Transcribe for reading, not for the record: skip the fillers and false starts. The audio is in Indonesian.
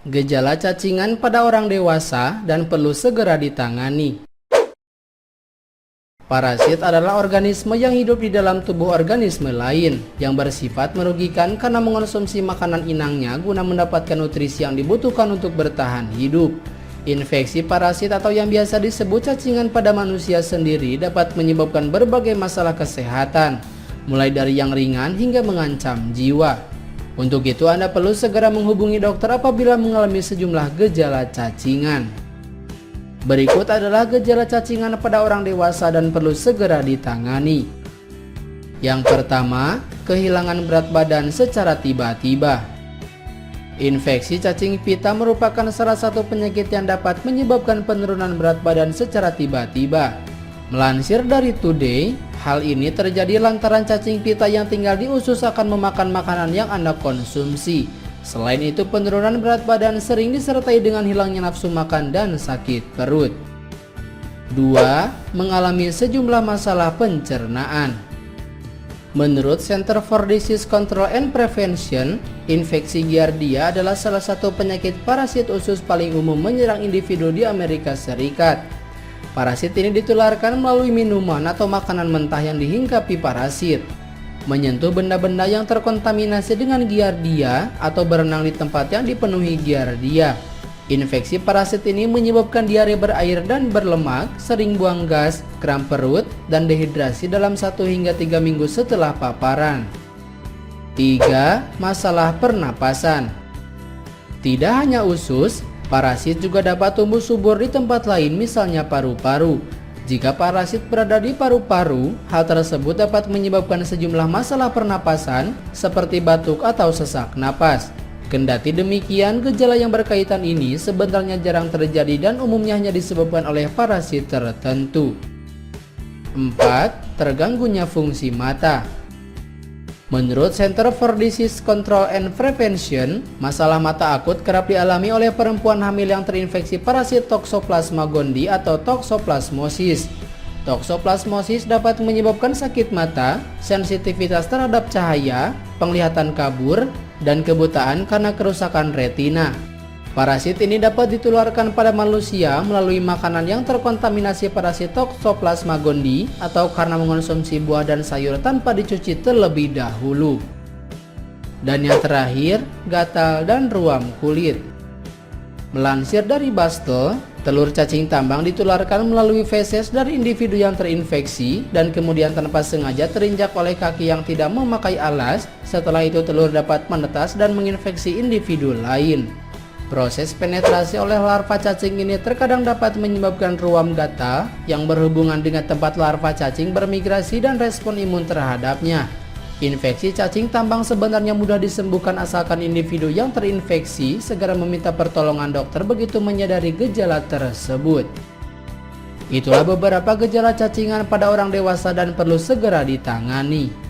Gejala cacingan pada orang dewasa dan perlu segera ditangani. Parasit adalah organisme yang hidup di dalam tubuh organisme lain yang bersifat merugikan karena mengonsumsi makanan inangnya guna mendapatkan nutrisi yang dibutuhkan untuk bertahan hidup. Infeksi parasit atau yang biasa disebut cacingan pada manusia sendiri dapat menyebabkan berbagai masalah kesehatan, mulai dari yang ringan hingga mengancam jiwa. Untuk itu Anda perlu segera menghubungi dokter apabila mengalami sejumlah gejala cacingan. Berikut adalah gejala cacingan pada orang dewasa dan perlu segera ditangani. Yang pertama, kehilangan berat badan secara tiba-tiba. Infeksi cacing pita merupakan salah satu penyakit yang dapat menyebabkan penurunan berat badan secara tiba-tiba. Melansir dari Today, hal ini terjadi lantaran cacing pita yang tinggal di usus akan memakan makanan yang Anda konsumsi. Selain itu, penurunan berat badan sering disertai dengan hilangnya nafsu makan dan sakit perut. 2. Mengalami sejumlah masalah pencernaan. Menurut Center for Disease Control and Prevention, infeksi Giardia adalah salah satu penyakit parasit usus paling umum menyerang individu di Amerika Serikat. Parasit ini ditularkan melalui minuman atau makanan mentah yang dihinggapi parasit, menyentuh benda-benda yang terkontaminasi dengan Giardia, atau berenang di tempat yang dipenuhi Giardia. Infeksi parasit ini menyebabkan diare berair dan berlemak, sering buang gas, kram perut, dan dehidrasi dalam 1 hingga 3 minggu setelah paparan. 3. Masalah pernapasan. Tidak hanya usus, parasit juga dapat tumbuh subur di tempat lain, misalnya paru-paru. Jika parasit berada di paru-paru, hal tersebut dapat menyebabkan sejumlah masalah pernapasan seperti batuk atau sesak napas. Kendati demikian, gejala yang berkaitan ini sebenarnya jarang terjadi dan umumnya hanya disebabkan oleh parasit tertentu. 4. Terganggunya fungsi mata. Menurut Center for Disease Control and Prevention, masalah mata akut kerap dialami oleh perempuan hamil yang terinfeksi parasit Toxoplasma gondii atau toksoplasmosis. Toksoplasmosis dapat menyebabkan sakit mata, sensitivitas terhadap cahaya, penglihatan kabur, dan kebutaan karena kerusakan retina. Parasit ini dapat ditularkan pada manusia melalui makanan yang terkontaminasi parasit Toxoplasma gondii atau karena mengonsumsi buah dan sayur tanpa dicuci terlebih dahulu. Dan yang terakhir, gatal dan ruam kulit. Melansir dari Bastel, telur cacing tambang ditularkan melalui feses dari individu yang terinfeksi dan kemudian tanpa sengaja terinjak oleh kaki yang tidak memakai alas. Setelah itu telur dapat menetas dan menginfeksi individu lain. Proses penetrasi oleh larva cacing ini terkadang dapat menyebabkan ruam gatal yang berhubungan dengan tempat larva cacing bermigrasi dan respon imun terhadapnya. Infeksi cacing tambang sebenarnya mudah disembuhkan asalkan individu yang terinfeksi segera meminta pertolongan dokter begitu menyadari gejala tersebut. Itulah beberapa gejala cacingan pada orang dewasa dan perlu segera ditangani.